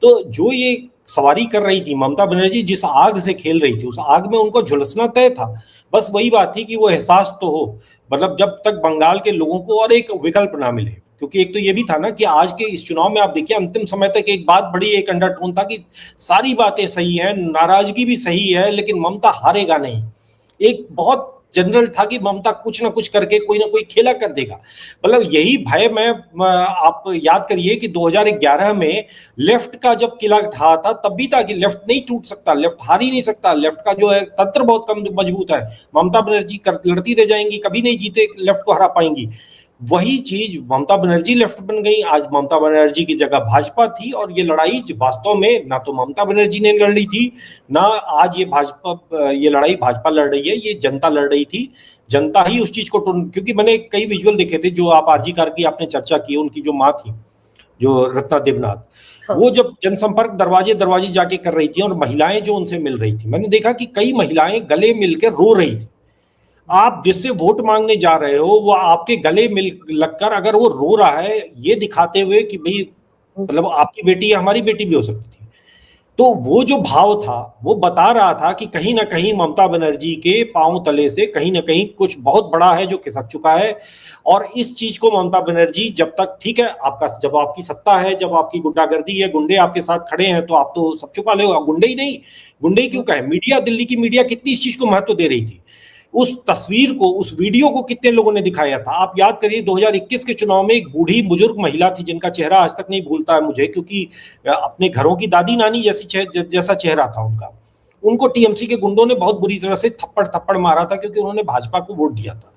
तो जो ये सवारी कर रही थी ममता बनर्जी, जिस आग से खेल रही थी, उस आग में उनको झुलसना तय था। बस वही बात थी कि वो एहसास तो हो, मतलब जब तक बंगाल के लोगों को और एक विकल्प ना मिले। क्योंकि एक तो ये भी था ना कि आज के इस चुनाव में आप देखिए अंतिम समय तक एक बात बड़ी एक अंडरटोन था कि सारी बातें सही हैं, नाराजगी भी सही है, लेकिन ममता हारेगा नहीं। एक बहुत जनरल था कि ममता कुछ ना कुछ करके कोई ना कोई खेला कर देगा। मतलब यही भय में आप याद करिए कि 2011 में लेफ्ट का जब किला ढहा था तब भी था कि लेफ्ट नहीं टूट सकता, लेफ्ट हार ही नहीं सकता, लेफ्ट का जो है तंत्र बहुत कम मजबूत है, ममता बनर्जी लड़ती रह जाएंगी, कभी नहीं जीते, लेफ्ट को हरा पाएंगी। वही चीज ममता बनर्जी लेफ्ट बन गई। आज ममता बनर्जी की जगह भाजपा थी, और ये लड़ाई वास्तव में ना तो ममता बनर्जी ने लड़ ली थी, ना आज ये लड़ाई भाजपा लड़ रही है, ये जनता लड़ रही थी। जनता ही उस चीज को क्योंकि मैंने कई विजुअल देखे थे, जो आप आरजी कार की आपने चर्चा की, उनकी जो माँ थी, जो रत्ना देवनाथ, हाँ। वो जब जनसंपर्क दरवाजे दरवाजे जाके कर रही थी और महिलाएं जो उनसे मिल रही थी, मैंने देखा कि कई महिलाएं गले मिलकर रो रही थी। आप जिससे वोट मांगने जा रहे हो वो आपके गले मिल लगकर अगर वो रो रहा है, ये दिखाते हुए कि भाई मतलब आपकी बेटी या हमारी बेटी भी हो सकती थी, तो वो जो भाव था वो बता रहा था कि कहीं ना कहीं ममता बनर्जी के पांव तले से कहीं ना कहीं कुछ बहुत बड़ा है जो खिसक चुका है। और इस चीज को ममता बनर्जी जब तक, ठीक है, जब आपकी सत्ता है, जब आपकी गुंडागर्दी है, गुंडे आपके साथ खड़े हैं, तो आप तो सब छुपा ले, गुंडे ही नहीं, गुंडे ही क्यों कहे, मीडिया, दिल्ली की मीडिया कितनी इस चीज को महत्व दे रही थी। उस तस्वीर को, उस वीडियो को कितने लोगों ने दिखाया था। आप याद करिए 2021 के चुनाव में एक बूढ़ी बुजुर्ग महिला थी जिनका चेहरा आज तक नहीं भूलता है मुझे, क्योंकि अपने घरों की दादी नानी जैसा चेहरा था उनका। उनको टीएमसी के गुंडों ने बहुत बुरी तरह से थप्पड़ मारा था क्योंकि उन्होंने भाजपा को वोट दिया था।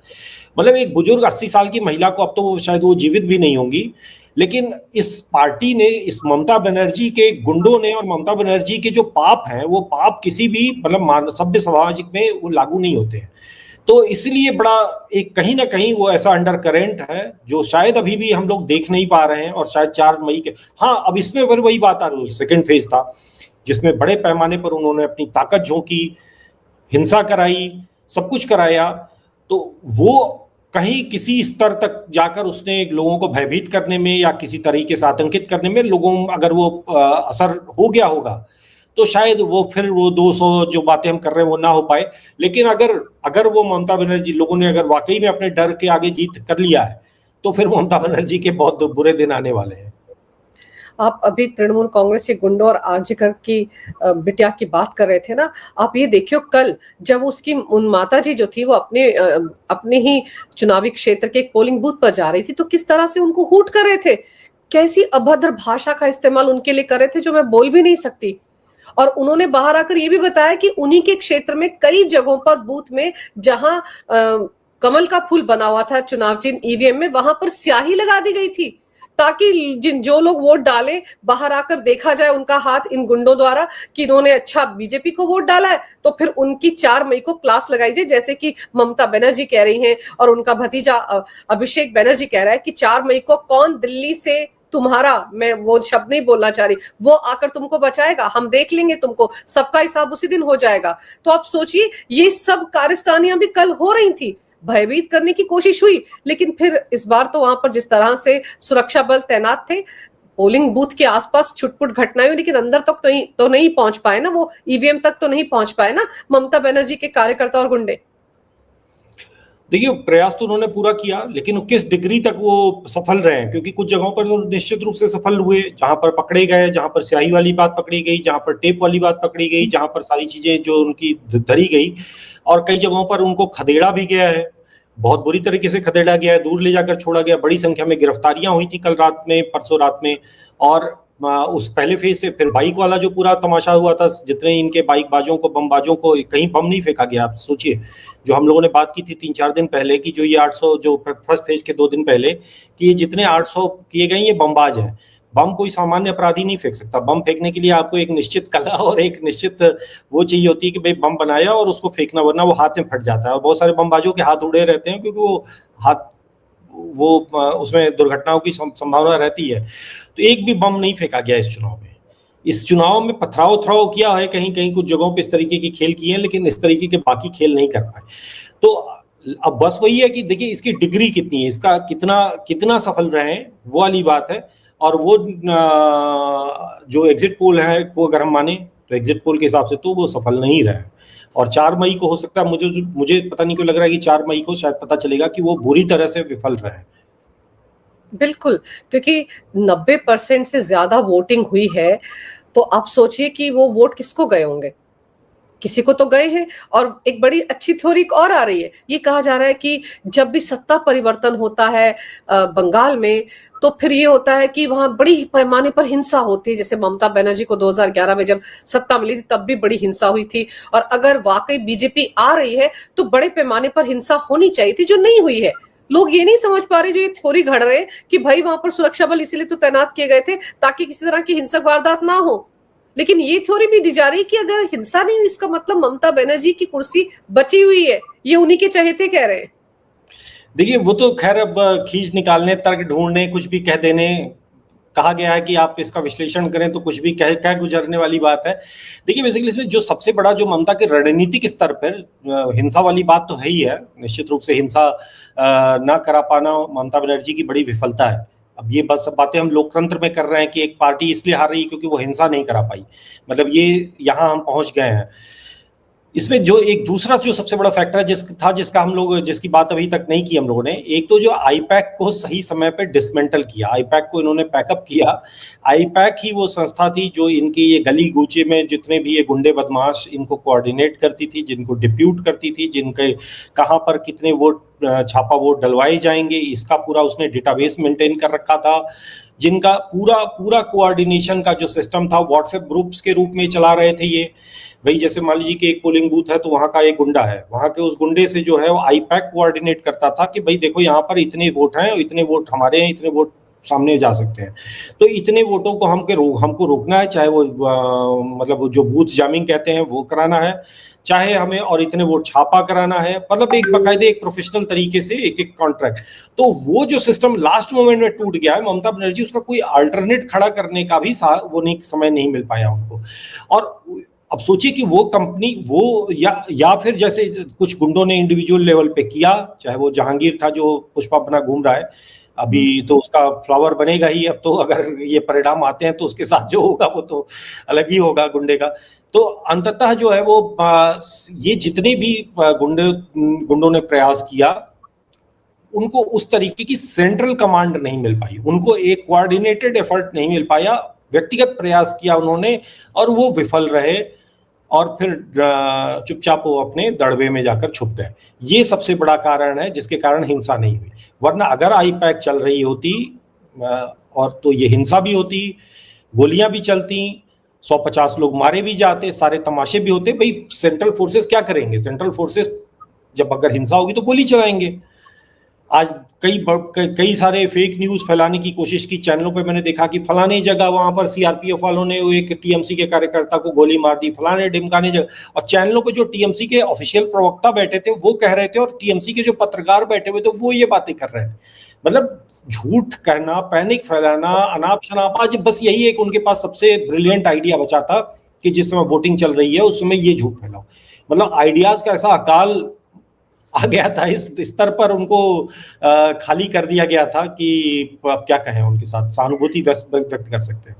मतलब एक बुजुर्ग 80 साल की महिला को, अब तो शायद वो जीवित भी नहीं होंगी, लेकिन इस पार्टी ने, इस ममता बनर्जी के गुंडों ने और ममता बनर्जी के जो पाप हैं, वो पाप किसी भी मतलब सभ्य समाज में वो लागू नहीं होते हैं। तो इसलिए बड़ा एक कहीं ना कहीं वो ऐसा अंडर करेंट है जो शायद अभी भी हम लोग देख नहीं पा रहे हैं, और शायद 4 मई के, हाँ अब इसमें वही बात आ रही है, सेकेंड फेज था जिसमें बड़े पैमाने पर उन्होंने अपनी ताकत झोंकी। हिंसा कराई, सब कुछ कराया, तो वो कहीं किसी स्तर तक जाकर उसने लोगों को भयभीत करने में या किसी तरीके से आतंकित करने में लोगों, अगर वो असर हो गया होगा, तो शायद वो फिर वो 200 जो बातें हम कर रहे हैं वो ना हो पाए। लेकिन अगर अगर वो ममता बनर्जी लोगों ने अगर वाकई में अपने डर के आगे जीत कर लिया है, तो फिर ममता बनर्जी के बहुत बुरे दिन आने वाले हैं। आप अभी तृणमूल कांग्रेस के गुंडों और आरजीकर की बिटिया की बात कर रहे थे ना, आप ये देखियो कल जब उसकी उन माता जी जो थी वो अपने ही चुनावी क्षेत्र के एक पोलिंग बूथ पर जा रही थी, तो किस तरह से उनको हूट कर रहे थे, कैसी अभद्र भाषा का इस्तेमाल उनके लिए कर रहे थे जो मैं बोल भी नहीं सकती। और उन्होंने बाहर आकर ये भी बताया कि उन्हीं के क्षेत्र में कई जगहों पर बूथ में जहां कमल का फूल बना हुआ था चुनाव चिन्ह ईवीएम में, वहां पर स्याही लगा दी गई थी ताकि जो लोग वोट डाले बाहर आकर देखा जाए उनका हाथ इन गुंडों द्वारा कि इन्होंने अच्छा बीजेपी को वोट डाला है, तो फिर उनकी 4 मई को क्लास लगाई जाए, जैसे कि ममता बनर्जी कह रही हैं और उनका भतीजा अभिषेक बनर्जी कह रहा है कि 4 मई को कौन दिल्ली से तुम्हारा, मैं वो शब्द नहीं बोलना चाह रही, वो आकर तुमको बचाएगा, हम देख लेंगे तुमको, सबका हिसाब उसी दिन हो जाएगा। तो आप सोचिए ये सब कारस्तानियां भी कल हो रही थी, भयभीत करने की कोशिश हुई, लेकिन फिर इस बार तो वहां पर जिस तरह से सुरक्षा बल तैनात थे, पोलिंग बूथ के आसपास छुटपुट घटनाएं हुई, लेकिन अंदर तक तो नहीं पहुंच पाए ना, वो ईवीएम तक तो नहीं पहुंच पाए ना ममता बनर्जी के कार्यकर्ता और गुंडे। देखिए, प्रयास तो उन्होंने पूरा किया, लेकिन किस डिग्री तक वो सफल रहे हैं, क्योंकि कुछ जगहों पर तो निश्चित रूप से सफल हुए, जहां पर पकड़े गए, जहां पर स्याही वाली बात पकड़ी गई, जहां पर टेप वाली बात पकड़ी गई, जहां पर सारी चीजें जो उनकी धरी गई, और कई जगहों पर उनको खदेड़ा भी गया है, बहुत बुरी तरीके से खदेड़ा गया है, दूर ले जाकर छोड़ा गया, बड़ी संख्या में गिरफ्तारियां हुई थी कल रात में, परसों रात में। और उस पहले फेज से फिर बाइक वाला जो पूरा तमाशा हुआ था, जितने इनके बाइक बाजों को, बम बाजों को, कहीं बम नहीं फेंका गया। आप सोचिए, जो हम लोगों ने बात की थी 3-4 दिन पहले कि जो ये 800, जो फर्स्ट फेज के 2 दिन पहले, कि ये जितने 800 किए गए ये बमबाज हैं। बम कोई सामान्य अपराधी नहीं फेंक सकता। बम फेंकने के लिए आपको एक निश्चित कला और एक निश्चित वो चाहिए होती है कि भाई बम बनाया और उसको फेंकना, वरना वो हाथ में फट जाता है। और बहुत सारे बमबाजों के हाथ उड़े रहते हैं, क्योंकि वो उसमें दुर्घटनाओं की संभावना रहती है। तो एक भी बम नहीं फेंका गया इस चुनाव में। इस चुनाव में पथराव उथराव किया है, कहीं कहीं कुछ जगहों पे इस तरीके की खेल किए हैं, लेकिन इस तरीके के बाकी खेल नहीं कर पाए। तो अब बस वही है कि देखिए इसकी डिग्री कितनी है, इसका कितना सफल रहे हैं, वो वाली बात है। और वो जो एग्जिट पोल है को अगर हम माने, तो एग्जिट पोल के हिसाब से तो वो सफल नहीं रहे। और 4 मई को हो सकता है, मुझे पता नहीं क्यों लग रहा है कि 4 मई को शायद पता चलेगा कि वो बुरी तरह से विफल रहे। बिल्कुल, क्योंकि 90% से ज्यादा वोटिंग हुई है, तो आप सोचिए कि वो वोट किसको गए होंगे, किसी को तो गए हैं। और एक बड़ी अच्छी थ्योरी और आ रही है, ये कहा जा रहा है कि जब भी सत्ता परिवर्तन होता है बंगाल में, तो फिर ये होता है कि वहां बड़ी पैमाने पर हिंसा होती है। जैसे ममता बनर्जी को 2011 में जब सत्ता मिली थी तब भी बड़ी हिंसा हुई थी, और अगर वाकई बीजेपी आ रही है तो बड़े पैमाने पर हिंसा होनी चाहिए थी, जो नहीं हुई है। लोग ये नहीं समझ पा रहे, जो ये थ्योरी घड़ रहे हैं कि भाई वहां पर सुरक्षा बल इसीलिए तो तैनात किए गए थे ताकि किसी तरह की हिंसक वारदात ना हो। लेकिन ये थ्योरी भी दी जा रही है कि अगर हिंसा नहीं हुई, इसका मतलब ममता बनर्जी की कुर्सी बची हुई है, ये उन्हीं के चहेते कह रहे हैं। देखिए वो तो खैर अब खींच निकालने, तर्क ढूंढने, कुछ भी कह देने, कहा गया है कि आप इसका विश्लेषण करें तो कुछ भी कह गुजरने वाली बात है। देखिए बेसिकली इसमें जो सबसे बड़ा जो ममता के रणनीतिक स्तर पर हिंसा वाली बात तो है ही है, निश्चित रूप से हिंसा ना करा पाना ममता बनर्जी की बड़ी विफलता है। अब ये बस बातें हम लोकतंत्र में कर रहे हैं कि एक पार्टी इसलिए हार रही है क्योंकि वो हिंसा नहीं करा पाई, मतलब ये यहाँ हम पहुंच गए हैं। इसमें जो एक दूसरा जो सबसे बड़ा फैक्टर है जिसका हम लोग, जिसकी बात अभी तक नहीं की हम लोगों ने, एक तो जो आईपैक को सही समय पे डिसमेंटल किया, आईपैक को इन्होंने पैकअप किया। आईपैक ही वो संस्था थी जो इनकी ये गली गूचे में जितने भी ये गुंडे बदमाश इनको कोऑर्डिनेट करती थी, जिनको डिप्यूट करती थी, जिनके कहाँ पर कितने वोट छापा वोट डलवाए जाएंगे, इसका पूरा उसने डेटाबेस मेंटेन कर रखा था। जिनका पूरा कोऑर्डिनेशन का जो सिस्टम था व्हाट्सएप ग्रुप्स के रूप में चला रहे थे ये। भाई जैसे मान लीजिए कि एक पोलिंग बूथ है तो वहां का एक गुंडा है, वहां के उस गुंडे से जो है वो आईपैक कोऑर्डिनेट करता था कि भाई देखो यहाँ पर इतने वोट हैं, इतने वोट हमारे हैं, इतने वोट सामने जा सकते हैं, तो इतने वोटों को हमको रोकना है, चाहे वो मतलब जो बूथ जामिंग कहते हैं वो कराना है, चाहे हमें और इतने वोट छापा कराना है, मतलब एक बाकायदे एक प्रोफेशनल तरीके से एक कॉन्ट्रैक्ट। तो वो जो सिस्टम लास्ट मोमेंट में टूट गया है, ममता बनर्जी उसका कोई अल्टरनेट खड़ा करने का भी वो नहीं समय नहीं मिल पाया उनको। और अब सोचिए कि वो कंपनी वो या फिर जैसे कुछ गुंडों ने इंडिविजुअल लेवल पे किया, चाहे वो जहांगीर था जो पुष्पा बना घूम रहा है, अभी तो उसका फ्लावर बनेगा ही, अब तो अगर ये परिणाम आते हैं तो उसके साथ जो होगा वो तो अलग ही होगा गुंडे का। तो अंततः जो है वो ये जितने भी गुंडों ने प्रयास किया, उनको उस तरीके की सेंट्रल कमांड नहीं मिल पाई, उनको एक कोऑर्डिनेटेड एफर्ट नहीं मिल पाया, व्यक्तिगत प्रयास किया उन्होंने और वो विफल रहे, और फिर चुपचाप वो अपने दड़बे में जाकर छुप गए। ये सबसे बड़ा कारण है जिसके कारण हिंसा नहीं हुई, वरना अगर आईपैक चल रही होती और तो ये हिंसा भी होती, गोलियां भी चलती, 150 लोग मारे भी जाते, सारे तमाशे भी होते। भाई सेंट्रल फोर्सेस क्या करेंगे? सेंट्रल फोर्सेस जब अगर हिंसा होगी तो गोली चलाएंगे। आज कई सारे फेक न्यूज फैलाने की कोशिश की चैनलों पे, मैंने देखा कि फलाने जगह वहां पर सीआरपीएफ वालों ने एक टीएमसी के कार्यकर्ता को गोली मार दी, फलाने ढिमकाने जगह, और चैनलों पे जो टीएमसी के ऑफिशियल प्रवक्ता बैठे थे वो कह रहे थे और टीएमसी के जो पत्रकार बैठे हुए थे वो ये बातें कर रहे थे। मतलब झूठ कहना, पैनिक फैलाना, अनाप शनाप। आज बस यही एक उनके पास सबसे ब्रिलियंट आइडिया बचा था कि जिस समय वोटिंग चल रही है उस समय ये झूठ फैलाओ। मतलब आइडियाज का ऐसा अकाल आ गया था, इस स्तर पर उनको खाली कर दिया गया था कि अब क्या कहें, उनके साथ सहानुभूति व्यक्त कर सकते हैं।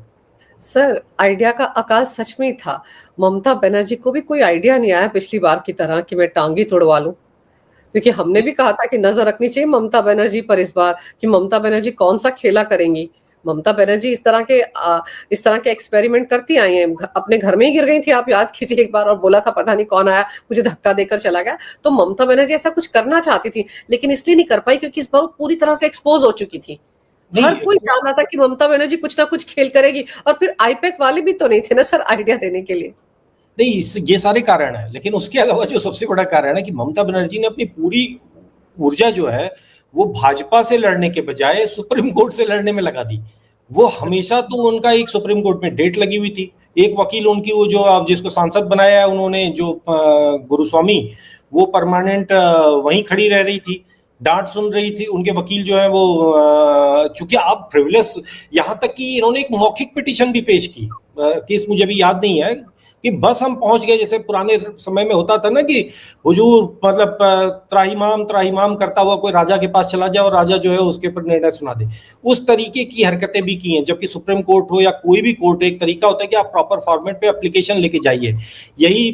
सर, आइडिया का अकाल सच में था। ममता बनर्जी को भी कोई आइडिया नहीं आया पिछली बार की तरह कि मैं टांगी तोड़वा लूं, क्योंकि हमने भी कहा था कि नजर रखनी चाहिए ममता बनर्जी पर इस बार कि ममता बनर्जी कौन सा खेला करेंगी। ममता बनर्जी इस तरह के एक्सपेरिमेंट करती आई हैं, अपने घर में ही गिर गई थी, आप याद कीजिए एक बार, और बोला था पता नहीं कौन आया मुझे धक्का देकर चला गया। तो ममता बनर्जी ऐसा कुछ करना चाहती थी, लेकिन इसलिए नहीं कर पाई क्योंकि इस बार वो पूरी तरह से एक्सपोज हो चुकी थी। हर कोई जानता था कि ममता बनर्जी कुछ ना कुछ खेल करेगी, और फिर आईपैक वाले भी तो नहीं थे ना सर आइडिया देने के लिए। नहीं, ये सारे कारण है, लेकिन उसके अलावा जो सबसे बड़ा कारण है कि ममता बनर्जी ने अपनी पूरी ऊर्जा जो है वो भाजपा से लड़ने के बजाय सुप्रीम कोर्ट से लड़ने में लगा दी। वो हमेशा तो उनका एक सुप्रीम कोर्ट में डेट लगी हुई थी, एक वकील उनकी, वो जो आप जिसको सांसद बनाया है उन्होंने, जो गुरुस्वामी, वो परमानेंट वहीं खड़ी रह रही थी, डांट सुन रही थी। उनके वकील जो है वो चूंकि आप प्रिविलेज, यहाँ तक कि इन्होंने एक मौखिक पिटीशन भी पेश की, केस मुझे भी याद नहीं है, कि बस हम पहुंच गए, जैसे पुराने समय में होता था ना कि हुजूर मतलब त्राहिमाम करता हुआ कोई राजा के पास चला जाए और राजा जो है उसके ऊपर निर्णय सुना दे। उस तरीके की हरकतें भी की हैं, जबकि सुप्रीम कोर्ट हो या कोई भी कोर्ट, एक तरीका होता है कि आप प्रॉपर फॉर्मेट पे एप्लीकेशन लेके जाइए। यही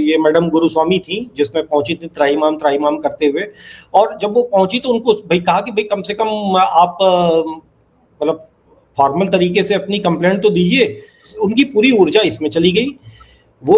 ये मैडम गुरुस्वामी थी जिसमें पहुंची थी त्राहिमाम करते हुए, और जब वो पहुंची तो उनको भाई कहा कि भाई कम से कम आप मतलब फॉर्मल तरीके से अपनी कंप्लेंट तो दीजिए। उनकी पूरी ऊर्जा इसमें चली गई। वो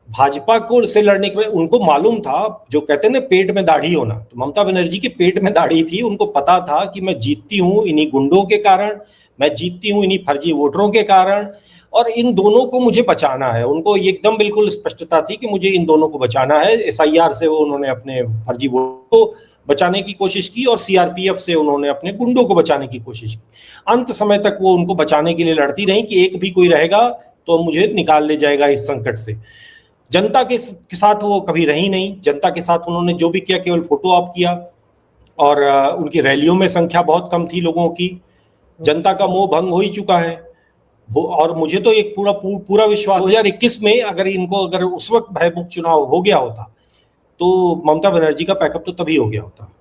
भाजपा को से लड़ने के बाद उनको मालूम था, जो कहते हैं ना पेट में दाढ़ी होना, तो ममता बनर्जी के पेट में दाढ़ी थी। उनको पता था कि मैं जीतती हूँ इन्हीं गुंडों के कारण, मैं जीतती हूँ इन्हीं फर्जी वोटरों के कारण, और इन दोनों को मुझे बचाना है। उनको एकदम बिल्कुल स्पष्टता थी कि मुझे इन दोनों को बचाना है। एसआईआर से वो उन्होंने अपने फर्जी वोटरों को बचाने की कोशिश की और सीआरपीएफ से उन्होंने अपने गुंडों को बचाने की कोशिश की। अंत समय तक वो उनको बचाने के लिए लड़ती रही कि एक भी कोई रहेगा तो मुझे निकाल ले जाएगा इस संकट से। जनता के साथ वो कभी रही नहीं। जनता के साथ उन्होंने जो भी किया केवल फोटो ऑप किया, और उनकी रैलियों में संख्या बहुत कम थी लोगों की। जनता का मोह भंग हो ही चुका है। और मुझे तो एक पूरा विश्वास 2021 में अगर उस वक्त भयमुक्त चुनाव हो गया होता तो ममता बनर्जी का पैकअप तो तभी हो गया होता।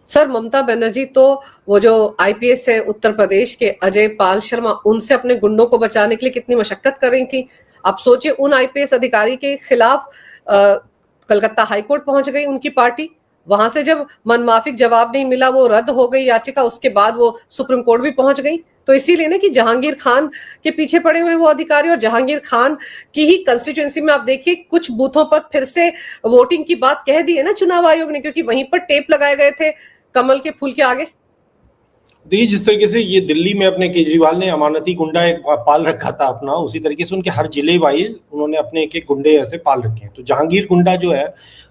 सर, ममता बनर्जी तो वो जो आईपीएस है उत्तर प्रदेश के अजय पाल शर्मा, उनसे अपने गुंडों को बचाने के लिए कितनी मशक्कत कर रही थी। आप सोचिए, उन आईपीएस अधिकारी के खिलाफ कलकत्ता हाईकोर्ट पहुंच गई उनकी पार्टी। वहां से जब मनमाफिक जवाब नहीं मिला, वो रद्द हो गई याचिका, उसके बाद वो सुप्रीम कोर्ट भी पहुंच गई। तो इसीलिए ना कि जहांगीर खान के पीछे पड़े हुए वो अधिकारी, और जहांगीर खान की ही कंस्टिट्यूएंसी में आप देखिए कुछ बूथों पर फिर से वोटिंग की बात कह दी है ना चुनाव आयोग ने, क्योंकि वहीं पर टेप लगाए गए थे कमल के फूल के आगे। देखिए, जिस तरीके से ये दिल्ली में अपने केजरीवाल ने अमानती गुंडा एक पाल रखा था अपना, उसी तरीके से उनके हर जिले वाइज उन्होंने अपने एक गुंडे ऐसे पाल रखे हैं। तो जहांगीर गुंडा जो है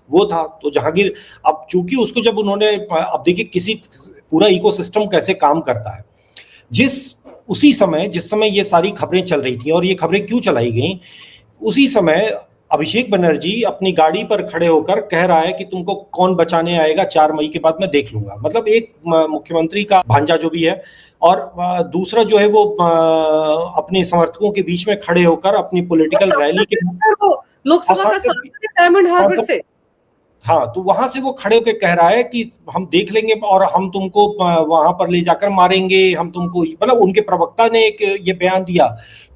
वो था। तो जहांगीर, अब चूंकि उसको जब उन्होंने, अब देखिए पूरा इकोसिस्टम कैसे काम करता है। जिस समय ये सारी खबरें चल रही थी, और ये खबरें क्यों चलाई गई, उसी समय अभिषेक बनर्जी अपनी गाड़ी पर खड़े होकर कह रहा है कि तुमको कौन बचाने आएगा, 4 मई के बाद मैं देख लूंगा। मतलब एक मुख्यमंत्री का भांजा जो भी है, और दूसरा जो है वो अपने समर्थकों के बीच में खड़े होकर अपनी पॉलिटिकल रैली के लोकसभा का सांसद है डायमंड हार्बर से। हाँ, तो वहां से वो खड़े होकर कह रहा है कि हम देख लेंगे और हम तुमको वहां पर ले जाकर मारेंगे, हम तुमको, मतलब उनके प्रवक्ता ने एक ये बयान दिया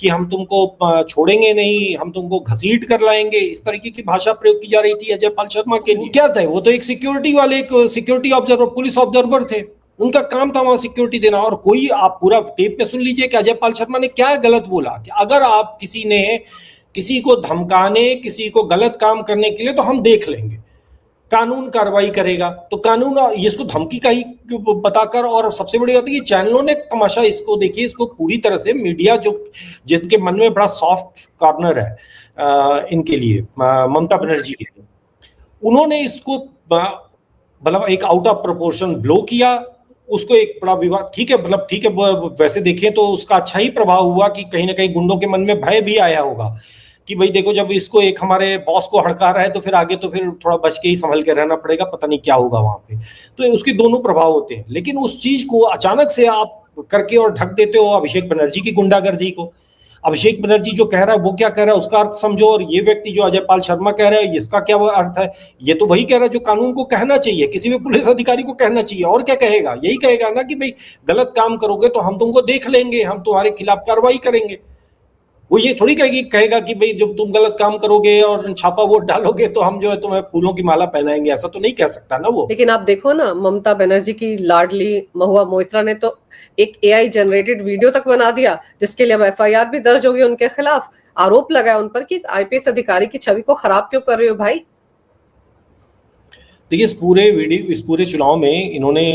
कि हम तुमको छोड़ेंगे नहीं, हम तुमको घसीट कर लाएंगे। इस तरीके की भाषा प्रयोग की जा रही थी अजय पाल शर्मा के लिए। क्या था, वो तो एक सिक्योरिटी वाले, एक सिक्योरिटी ऑब्जर्वर, पुलिस ऑब्जर्वर थे, उनका काम था वहां सिक्योरिटी देना। और कोई, आप पूरा टेप में सुन लीजिए कि अजय पाल शर्मा ने क्या गलत बोला, कि अगर आप किसी को धमकाने, किसी को गलत काम करने के लिए, तो हम देख लेंगे, कानून कार्रवाई करेगा। तो कानून ये इसको धमकी का ही बताकर, और सबसे बड़ी बात है कि चैनलों ने तमाशा, इसको देखिए, इसको पूरी तरह से मीडिया, जो जिनके मन में बड़ा सॉफ्ट कॉर्नर है इनके लिए, ममता बनर्जी के लिए, उन्होंने इसको मतलब एक आउट ऑफ प्रोपोर्शन ब्लो किया, उसको एक बड़ा विवाद। ठीक है, मतलब ठीक है, वैसे देखें तो उसका अच्छा ही प्रभाव हुआ कि कहीं ना कहीं गुंडों के मन में भय भी आया होगा कि भाई देखो, जब इसको एक हमारे बॉस को हड़का रहा है तो फिर आगे तो फिर थोड़ा बच के ही संभल के रहना पड़ेगा, पता नहीं क्या होगा वहां पे। तो उसके दोनों प्रभाव होते हैं। लेकिन उस चीज को अचानक से आप करके और ढक देते हो अभिषेक बनर्जी की गुंडागर्दी को। अभिषेक बनर्जी जो कह रहा है वो क्या कह रहा है उसका अर्थ समझो, और ये व्यक्ति जो अजय पाल शर्मा कह रहा है इसका क्या अर्थ है। ये तो वही कह रहा है जो कानून को कहना चाहिए, किसी भी पुलिस अधिकारी को कहना चाहिए। और क्या कहेगा, यही कहेगा ना कि भाई गलत काम करोगे तो हम तुमको देख लेंगे, हम तुम्हारे खिलाफ कार्रवाई करेंगे। वो ये थोड़ी कहेगा कि भाई जब तुम गलत काम करोगे और छापा वोट डालोगे तो हम जो है तुम्हें फूलों की माला पहनाएंगे, ऐसा तो नहीं कह सकता ना वो। लेकिन आप देखो ना, ममता बनर्जी की लाडली महुआ मोइत्रा ने तो एक एआई जनरेटेड वीडियो तक बना दिया, जिसके लिए अब एफआईआर भी दर्ज होगी उनके खिलाफ। आरोप लगाया उन पर कि आईपीएस अधिकारी की छवि को खराब क्यों कर रहे हो भाई। देखिए, इस पूरे चुनाव में इन्होंने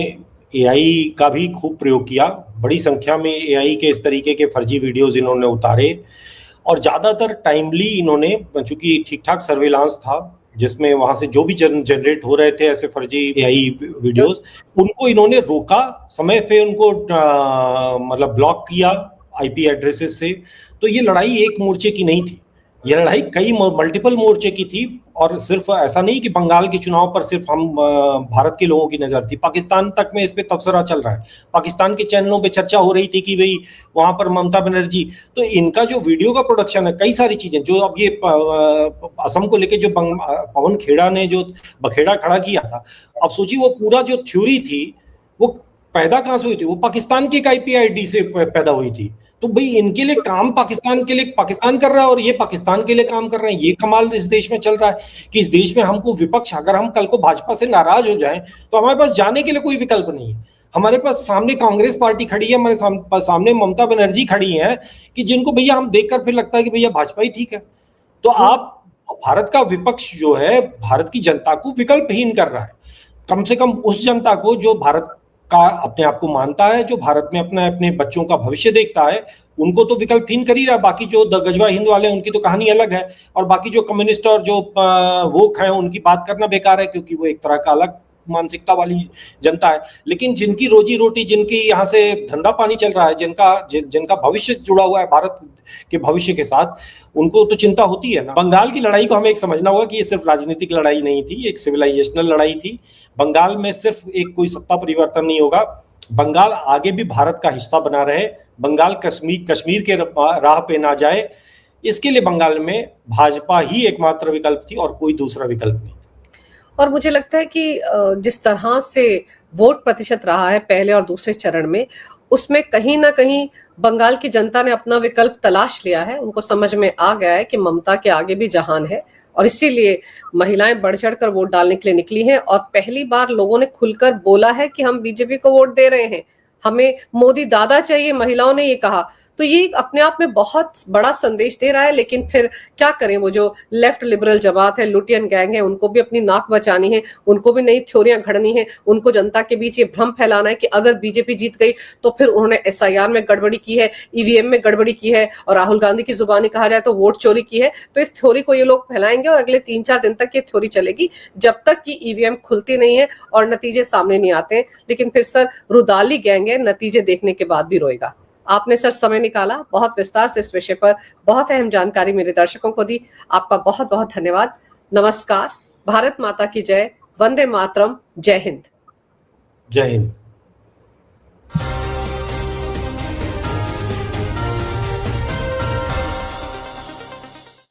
एआई का भी खूब प्रयोग किया। बड़ी संख्या में एआई के इस तरीके के फर्जी वीडियोस इन्होंने उतारे, और ज्यादातर टाइमली इन्होंने, चूंकि ठीक ठाक सर्वेलांस था जिसमें वहां से जो भी जनरेट हो रहे थे ऐसे फर्जी एआई वीडियोस, उनको इन्होंने रोका, समय पे उनको मतलब ब्लॉक किया आईपी एड्रेसेस से। तो ये लड़ाई एक मोर्चे की नहीं थी, ये लड़ाई कई मल्टीपल मोर्चे की थी। और सिर्फ ऐसा नहीं कि बंगाल के चुनाव पर सिर्फ हम भारत के लोगों की नजर थी, पाकिस्तान तक में इस पे तबसरा चल रहा है। पाकिस्तान के चैनलों पे चर्चा हो रही थी कि भाई वहां पर ममता बनर्जी, तो इनका जो वीडियो का प्रोडक्शन है, कई सारी चीजें जो अब ये असम को लेके जो पवन खेड़ा ने जो बखेड़ा खड़ा किया था, अब सोचिए वो पूरा जो थ्योरी थी वो पैदा कहां से हुई थी, वो पाकिस्तान की एक आईपी आईडी से पैदा हुई थी। तो भाई इनके लिए काम पाकिस्तान के लिए पाकिस्तान कर रहा है और ये पाकिस्तान के लिए काम कर रहे हैं। ये कमाल इस देश में चल रहा है कि इस देश में हमको विपक्ष, अगर हम कल को भाजपा से नाराज हो जाएं तो हमारे पास जाने के लिए कोई विकल्प नहीं है। हमारे पास सामने कांग्रेस पार्टी खड़ी है, हमारे सामने ममता बनर्जी खड़ी है, कि जिनको भैया हम देखकर फिर लगता है कि भैया भाजपा ही ठीक है। तो आप, भारत का विपक्ष जो है भारत की जनता को विकल्पहीन कर रहा है। कम से कम उस जनता को जो भारत का अपने आप को मानता है, जो भारत में अपने बच्चों का भविष्य देखता है, उनको तो विकल्पहीन कर ही रहा। बाकी जो गजवा हिंद वाले उनकी तो कहानी अलग है, और बाकी जो कम्युनिस्ट और जो वोक हैं उनकी बात करना बेकार है, क्योंकि वो एक तरह का अलग मानसिकता वाली जनता है। लेकिन जिनकी रोजी रोटी, जिनकी यहाँ से धंधा पानी चल रहा है, जिनका भविष्य जुड़ा हुआ है भारत के भविष्य के साथ, उनको तो चिंता होती है ना। बंगाल की लड़ाई को हमें एक समझना होगा कि ये सिर्फ राजनीतिक लड़ाई नहीं थी, एक सिविलाइजेशनल लड़ाई थी। बंगाल में सिर्फ एक कोई सत्ता परिवर्तन नहीं होगा, बंगाल आगे भी भारत का हिस्सा बना रहे, बंगाल कश्मीर के राह पे ना जाए, इसके लिए बंगाल में भाजपा ही एकमात्र विकल्प थी और कोई दूसरा विकल्प नहीं। और मुझे लगता है कि जिस तरह से वोट प्रतिशत रहा है पहले और दूसरे चरण में, उसमें कहीं ना कहीं बंगाल की जनता ने अपना विकल्प तलाश लिया है। उनको समझ में आ गया है कि ममता के आगे भी जहान है, और इसीलिए महिलाएं बढ़ चढ़कर वोट डालने के लिए निकली हैं। और पहली बार लोगों ने खुलकर बोला है कि हम बीजेपी को वोट दे रहे हैं, हमें मोदी दादा चाहिए, महिलाओं ने ये कहा। तो ये अपने आप में बहुत बड़ा संदेश दे रहा है। लेकिन फिर क्या करें, वो जो लेफ्ट लिबरल जमात है, लुटियन गैंग है, उनको भी अपनी नाक बचानी है, उनको भी नई थ्योरियां घड़नी है, उनको जनता के बीच ये भ्रम फैलाना है कि अगर बीजेपी जीत गई तो फिर उन्होंने एसआईआर में गड़बड़ी की है, ईवीएम में गड़बड़ी की है, और राहुल गांधी की जुबानी कहा जाए तो वोट चोरी की है। तो इस थ्योरी को ये लोग फैलाएंगे और अगले 3-4 दिन तक ये थ्योरी चलेगी, जब तक कि ईवीएम खुलती नहीं है और नतीजे सामने नहीं आते हैं। लेकिन फिर सर, रुदाली गैंग है, नतीजे देखने के बाद भी रोएगा। आपने सर समय निकाला, बहुत विस्तार से इस विषय पर बहुत अहम जानकारी मेरे दर्शकों को दी। आपका बहुत बहुत धन्यवाद। नमस्कार। भारत माता की जय। वंदे मातरम। जय हिंद। जय हिंद।